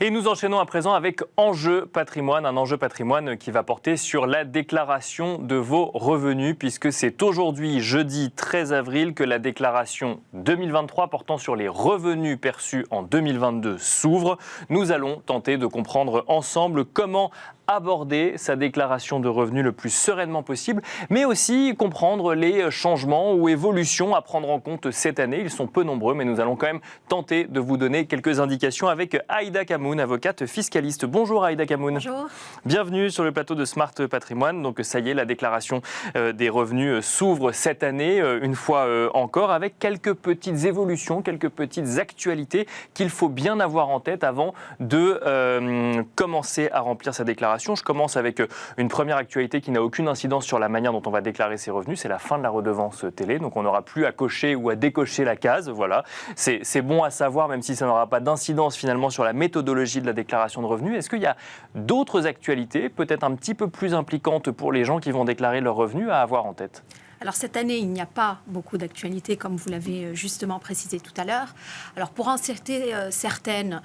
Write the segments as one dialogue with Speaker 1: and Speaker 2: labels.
Speaker 1: Et nous enchaînons à présent avec Enjeu Patrimoine, un enjeu patrimoine qui va porter sur la déclaration de vos revenus, puisque c'est aujourd'hui, jeudi 13 avril, que la déclaration 2023 portant sur les revenus perçus en 2022 s'ouvre. Nous allons tenter de comprendre ensemble comment aborder sa déclaration de revenus le plus sereinement possible, mais aussi comprendre les changements ou évolutions à prendre en compte cette année. Ils sont peu nombreux, mais nous allons quand même tenter de vous donner quelques indications avec Aïda Kamoun, avocate fiscaliste. Bonjour Aïda Kamoun.
Speaker 2: Bonjour.
Speaker 1: Bienvenue sur le plateau de Smart Patrimoine. Donc ça y est, la déclaration des revenus s'ouvre cette année, une fois encore, avec quelques petites évolutions, quelques petites actualités qu'il faut bien avoir en tête avant de commencer à remplir sa déclaration. Je commence avec une première actualité qui n'a aucune incidence sur la manière dont on va déclarer ses revenus. C'est la fin de la redevance télé. Donc on n'aura plus à cocher ou à décocher la case. Voilà. C'est bon à savoir, même si ça n'aura pas d'incidence finalement sur la méthodologie de la déclaration de revenus. Est-ce qu'il y a d'autres actualités, peut-être un petit peu plus impliquantes pour les gens qui vont déclarer leurs revenus, à avoir en tête ?
Speaker 2: Alors cette année, il n'y a pas beaucoup d'actualités, comme vous l'avez justement précisé tout à l'heure. Alors pour en citer certaines,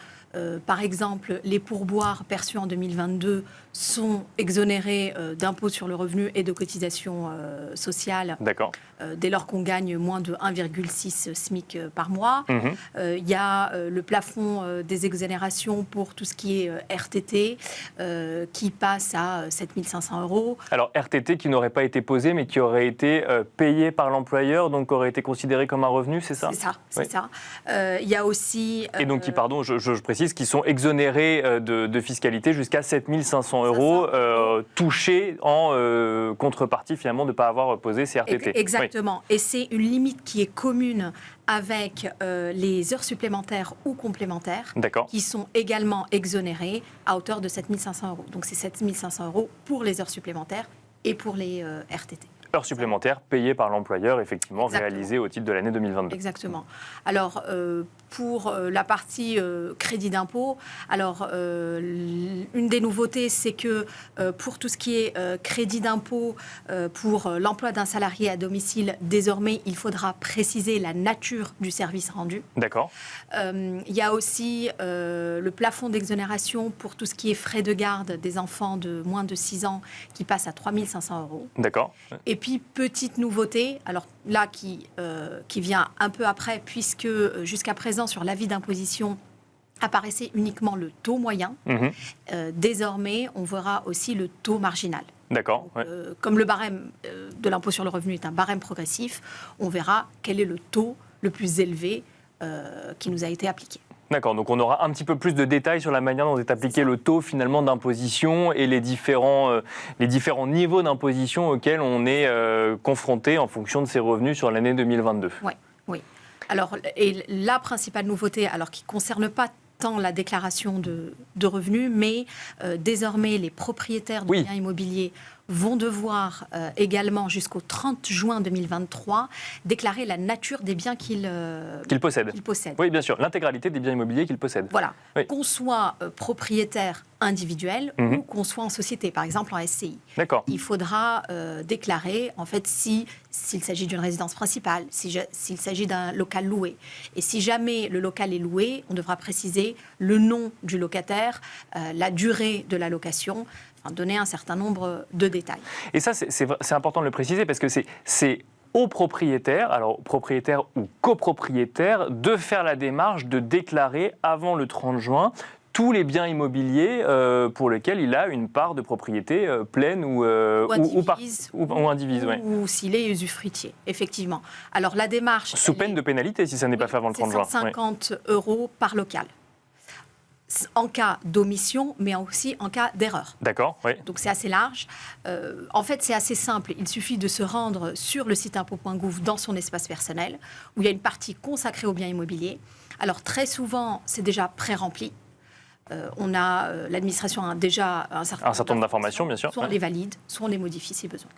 Speaker 2: par exemple, les pourboires perçus en 2022 sont exonérés d'impôts sur le revenu et de cotisations sociales.
Speaker 1: D'accord.
Speaker 2: Dès lors qu'on gagne moins de 1,6 SMIC par mois. Il y a le plafond des exonérations pour tout ce qui est RTT qui passe à 7 500 €.
Speaker 1: Alors RTT qui n'aurait pas été posé mais qui aurait été payé par l'employeur, donc aurait été considéré comme un revenu, c'est ça ?
Speaker 2: C'est ça. Il y a aussi...
Speaker 1: Et donc, pardon, je précise, qui sont exonérés de fiscalité jusqu'à 7 500 € touchés en contrepartie finalement de ne pas avoir posé ces RTT.
Speaker 2: Exactement. Oui. Et c'est une limite qui est commune avec les heures supplémentaires ou complémentaires qui sont également exonérées à hauteur de 7 500 €. Donc c'est 7 500 € pour les heures supplémentaires et pour les RTT.
Speaker 1: Heures supplémentaires payées par l'employeur, effectivement, réalisées au titre de l'année 2022.
Speaker 2: Exactement. Alors, pour la partie crédit d'impôt, alors une des nouveautés, c'est que pour tout ce qui est crédit d'impôt pour l'emploi d'un salarié à domicile, désormais, il faudra préciser la nature du service rendu.
Speaker 1: D'accord.
Speaker 2: Il y a aussi le plafond d'exonération pour tout ce qui est frais de garde des enfants de moins de 6 ans qui passe à 3 500 €.
Speaker 1: D'accord.
Speaker 2: Et puis, petite nouveauté, alors là qui vient un peu après, puisque jusqu'à présent, sur l'avis d'imposition, apparaissait uniquement le taux moyen. Désormais, on verra aussi le taux marginal.
Speaker 1: D'accord.
Speaker 2: Donc, comme le barème de l'impôt sur le revenu est un barème progressif, on verra quel est le taux le plus élevé qui nous a été appliqué.
Speaker 1: D'accord, donc on aura un petit peu plus de détails sur la manière dont est appliqué le taux finalement d'imposition et les différents niveaux d'imposition auxquels on est confronté en fonction de ses revenus sur l'année 2022.
Speaker 2: Oui. Alors, et la principale nouveauté, alors qui ne concerne pas tant la déclaration de revenus, mais désormais les propriétaires de biens immobiliers vont devoir également jusqu'au 30 juin 2023 déclarer la nature des biens qu'ils possèdent.
Speaker 1: Oui, bien sûr, l'intégralité des biens immobiliers qu'ils possèdent.
Speaker 2: Voilà, qu'on soit propriétaire individuel ou qu'on soit en société, par exemple en SCI.
Speaker 1: D'accord.
Speaker 2: Il faudra déclarer, en fait, s'il s'agit d'une résidence principale, s'il s'agit d'un local loué. Et si jamais le local est loué, on devra préciser le nom du locataire, la durée de la location, donner un certain nombre de détails.
Speaker 1: Et ça, c'est important de le préciser parce que c'est aux propriétaires, alors propriétaires ou copropriétaires, de faire la démarche de déclarer avant le 30 juin tous les biens immobiliers pour lesquels il a une part de propriété pleine ou indivise.
Speaker 2: Ou s'il est usufruitier, effectivement. Alors la démarche...
Speaker 1: Sous peine de pénalité si ça n'est pas fait avant le 30 juin.
Speaker 2: 150 € par local. En cas d'omission, mais aussi en cas d'erreur.
Speaker 1: D'accord, oui.
Speaker 2: Donc c'est assez large. En fait, c'est assez simple. Il suffit de se rendre sur le site impôts.gouv dans son espace personnel, où il y a une partie consacrée aux biens immobiliers. Alors très souvent, c'est déjà pré-rempli. L'administration a déjà un certain nombre
Speaker 1: d'informations, bien sûr.
Speaker 2: Soit on les valide, soit on les modifie si besoin.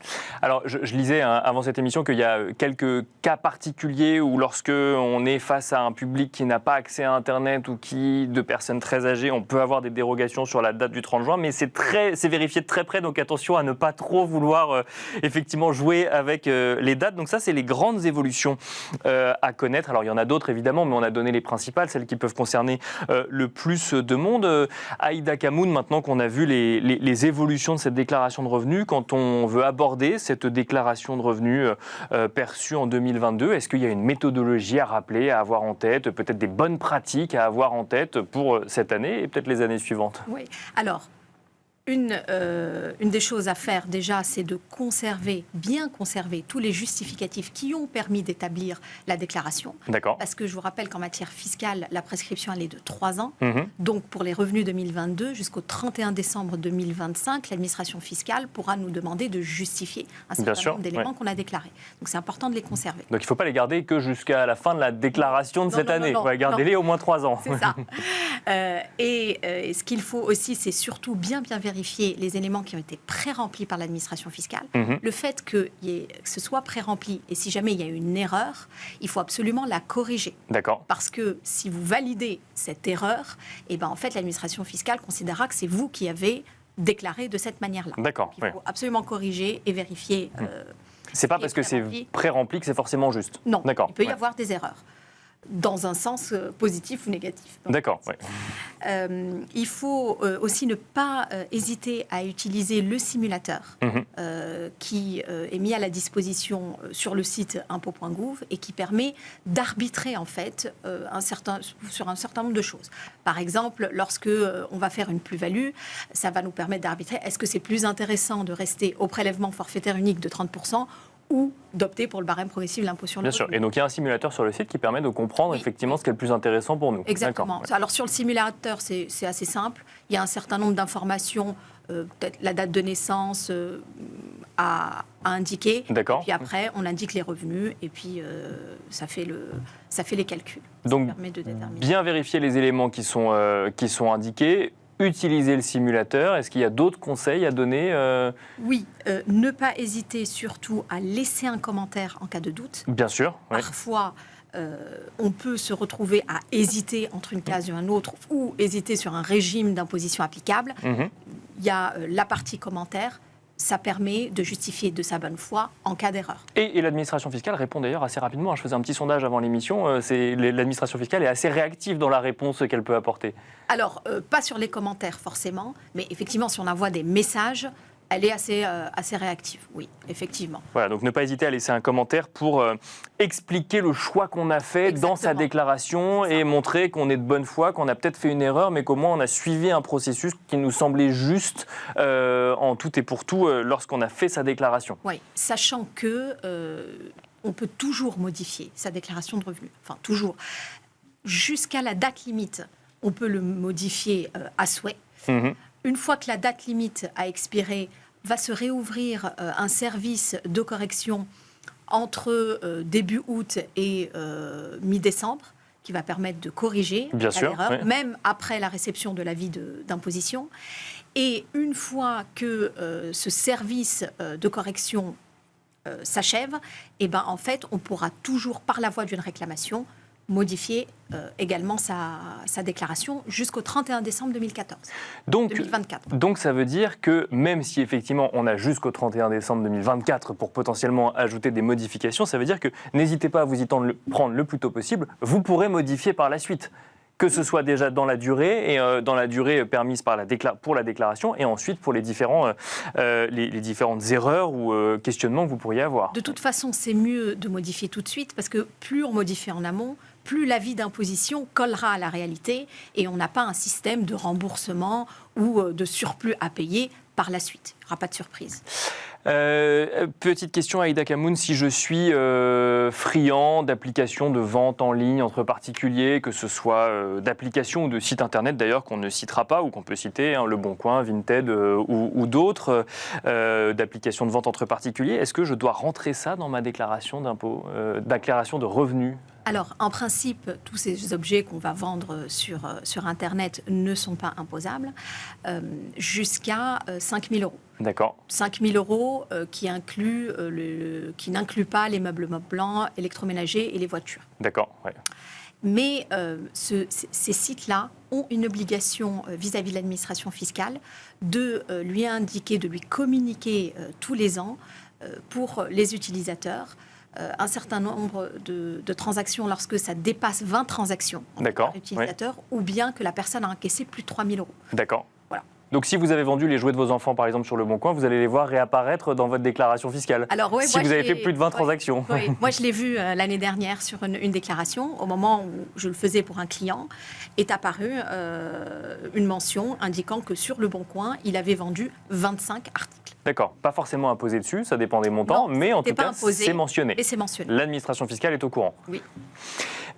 Speaker 1: Alors, je lisais avant cette émission qu'il y a quelques cas particuliers où lorsque on est face à un public qui n'a pas accès à Internet ou de personnes très âgées, on peut avoir des dérogations sur la date du 30 juin, mais c'est vérifié de très près, donc attention à ne pas trop vouloir effectivement jouer avec les dates. Donc ça, c'est les grandes évolutions à connaître. Alors, il y en a d'autres, évidemment, mais on a donné les principales, celles qui peuvent concerner le plus de monde. secondes. Aïda Kamoun, maintenant qu'on a vu les évolutions de cette déclaration de revenus, quand on veut aborder cette déclaration de revenus perçue en 2022, est-ce qu'il y a une méthodologie à rappeler, à avoir en tête, peut-être des bonnes pratiques à avoir en tête pour cette année et peut-être les années suivantes?
Speaker 2: Oui, alors... Une des choses à faire déjà, c'est de bien conserver tous les justificatifs qui ont permis d'établir la déclaration.
Speaker 1: D'accord.
Speaker 2: Parce que je vous rappelle qu'en matière fiscale, la prescription elle est de 3 ans.
Speaker 1: Mmh.
Speaker 2: Donc pour les revenus 2022 jusqu'au 31 décembre 2025, l'administration fiscale pourra nous demander de justifier un certain nombre d'éléments qu'on a déclarés. Donc c'est important de les conserver.
Speaker 1: Donc il ne faut pas les garder que jusqu'à la fin de la déclaration de cette année. Gardez-les au moins 3 ans.
Speaker 2: C'est ça. Et ce qu'il faut aussi, c'est surtout bien vérifier les éléments qui ont été pré-remplis par l'administration fiscale. Le fait que ce soit pré-rempli et si jamais il y a une erreur, il faut absolument la corriger.
Speaker 1: D'accord.
Speaker 2: Parce que si vous validez cette erreur, eh ben, en fait, l'administration fiscale considérera que c'est vous qui avez déclaré de cette manière-là.
Speaker 1: D'accord.
Speaker 2: Il faut absolument corriger et vérifier.
Speaker 1: C'est pas parce que c'est pré-rempli que c'est forcément juste.
Speaker 2: Non, il peut y avoir des erreurs. Dans un sens positif ou négatif.
Speaker 1: D'accord. Ouais.
Speaker 2: Il faut aussi ne pas hésiter à utiliser le simulateur qui est mis à la disposition sur le site impôts.gouv et qui permet d'arbitrer en fait sur un certain nombre de choses. Par exemple, lorsque on va faire une plus-value, ça va nous permettre d'arbitrer. Est-ce que c'est plus intéressant de rester au prélèvement forfaitaire unique de 30% ou d'opter pour le barème progressif de l'impôt sur le revenu.
Speaker 1: Bien sûr. Et donc, il y a un simulateur sur le site qui permet de comprendre effectivement ce qui est le plus intéressant pour nous.
Speaker 2: Exactement. Alors, sur le simulateur, c'est assez simple. Il y a un certain nombre d'informations, peut-être la date de naissance à indiquer.
Speaker 1: D'accord.
Speaker 2: Et puis après, on indique les revenus et puis ça fait les calculs.
Speaker 1: Donc,
Speaker 2: ça permet de déterminer.
Speaker 1: Bien vérifier les éléments qui sont indiqués. Utiliser le simulateur. Est-ce qu'il y a d'autres conseils à donner
Speaker 2: Oui, ne pas hésiter surtout à laisser un commentaire en cas de doute.
Speaker 1: Bien sûr. Oui.
Speaker 2: Parfois, on peut se retrouver à hésiter entre une case et une autre ou hésiter sur un régime d'imposition applicable. Il y a la partie commentaire. Ça permet de justifier de sa bonne foi en cas d'erreur. Et
Speaker 1: l'administration fiscale répond d'ailleurs assez rapidement. Je faisais un petit sondage avant l'émission. L'administration fiscale est assez réactive dans la réponse qu'elle peut apporter.
Speaker 2: Alors, pas sur les commentaires forcément, mais effectivement, si on envoie des messages, elle est assez réactive, oui, effectivement.
Speaker 1: Voilà, donc ne pas hésiter à laisser un commentaire pour expliquer le choix qu'on a fait dans sa déclaration et montrer qu'on est de bonne foi, qu'on a peut-être fait une erreur, mais qu'au moins on a suivi un processus qui nous semblait juste en tout et pour tout lorsqu'on a fait sa déclaration.
Speaker 2: Oui, sachant que on peut toujours modifier sa déclaration de revenus, enfin toujours. Jusqu'à la date limite, on peut le modifier à souhait. Une fois que la date limite a expiré, va se réouvrir un service de correction entre début août et mi-décembre, qui va permettre de corriger l'erreur, même après la réception de l'avis d'imposition. Et une fois que ce service de correction s'achève, eh ben, en fait, on pourra toujours, par la voie d'une réclamation, modifier également sa déclaration jusqu'au 31 décembre 2024.
Speaker 1: Donc ça veut dire que même si effectivement on a jusqu'au 31 décembre 2024 pour potentiellement ajouter des modifications, ça veut dire que n'hésitez pas à vous y prendre le plus tôt possible, vous pourrez modifier par la suite. Que ce soit déjà dans la durée, et dans la durée permise pour la déclaration, et ensuite pour les différentes erreurs ou questionnements que vous pourriez avoir.
Speaker 2: De toute façon, c'est mieux de modifier tout de suite, parce que plus on modifie en amont, plus l'avis d'imposition collera à la réalité, et on n'a pas un système de remboursement ou de surplus à payer par la suite. Il n'y aura pas de surprise.
Speaker 1: Petite question à Aïda Kamoun, si je suis friand d'applications de vente en ligne entre particuliers, que ce soit d'applications ou de sites internet d'ailleurs qu'on ne citera pas ou qu'on peut citer, hein, Le Bon Coin, Vinted ou d'autres, d'applications de vente entre particuliers, est-ce que je dois rentrer ça dans ma déclaration d'impôt, déclaration de revenus ?
Speaker 2: Alors, en principe, tous ces objets qu'on va vendre sur Internet ne sont pas imposables jusqu'à 5 000 €.
Speaker 1: D'accord.
Speaker 2: 5 000 € qui n'incluent pas les meubles blancs, électroménagers et les voitures.
Speaker 1: D'accord, ouais.
Speaker 2: Mais ces sites-là ont une obligation vis-à-vis de l'administration fiscale de lui indiquer, de lui communiquer tous les ans pour les utilisateurs un certain nombre de transactions lorsque ça dépasse 20 transactions
Speaker 1: par
Speaker 2: utilisateur, ou bien que la personne a encaissé plus de 3 000 euros.
Speaker 1: D'accord. Donc, si vous avez vendu les jouets de vos enfants, par exemple, sur Le Bon Coin, vous allez les voir réapparaître dans votre déclaration fiscale.
Speaker 2: Alors,
Speaker 1: si vous avez fait plus de 20 transactions.
Speaker 2: Oui. Moi, je l'ai vu l'année dernière sur une déclaration. Au moment où je le faisais pour un client, est apparue une mention indiquant que sur Le Bon Coin, il avait vendu 25 articles.
Speaker 1: D'accord. Pas forcément imposé dessus, ça dépend des montants, mais en tout cas, c'est mentionné.
Speaker 2: Et c'est mentionné.
Speaker 1: L'administration fiscale est au courant.
Speaker 2: Oui.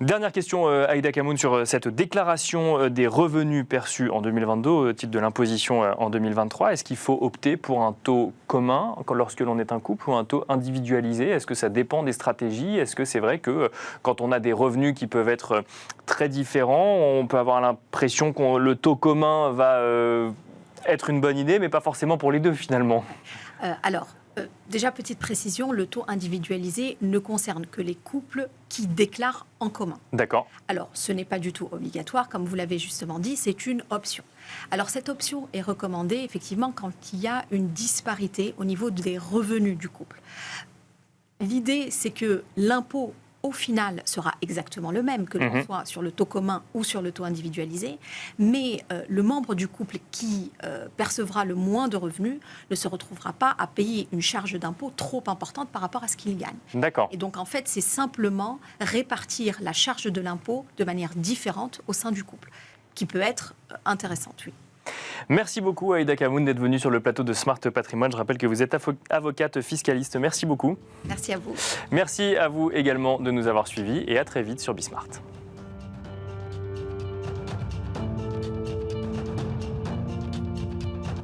Speaker 1: Dernière question, Aïda Kamoun, sur cette déclaration des revenus perçus en 2022 au titre de l'imposition en 2023. Est-ce qu'il faut opter pour un taux commun lorsque l'on est un couple ou un taux individualisé? Est-ce que ça dépend des stratégies? Est-ce que c'est vrai que quand on a des revenus qui peuvent être très différents, on peut avoir l'impression que le taux commun va être une bonne idée, mais pas forcément pour les deux finalement?
Speaker 2: Déjà, petite précision, le taux individualisé ne concerne que les couples qui déclarent en commun.
Speaker 1: D'accord.
Speaker 2: Alors, ce n'est pas du tout obligatoire, comme vous l'avez justement dit, c'est une option. Alors, cette option est recommandée, effectivement, quand il y a une disparité au niveau des revenus du couple. L'idée, c'est que l'impôt, au final, sera exactement le même, que l'on soit sur le taux commun ou sur le taux individualisé, mais le membre du couple qui percevra le moins de revenus ne se retrouvera pas à payer une charge d'impôt trop importante par rapport à ce qu'il gagne.
Speaker 1: D'accord.
Speaker 2: Et donc, en fait, c'est simplement répartir la charge de l'impôt de manière différente au sein du couple, qui peut être intéressante, oui.
Speaker 1: Merci beaucoup Aïda Kamoun d'être venue sur le plateau de Smart Patrimoine. Je rappelle que vous êtes avocate fiscaliste. Merci beaucoup.
Speaker 2: Merci à vous.
Speaker 1: Merci à vous également de nous avoir suivis et à très vite sur Bismart.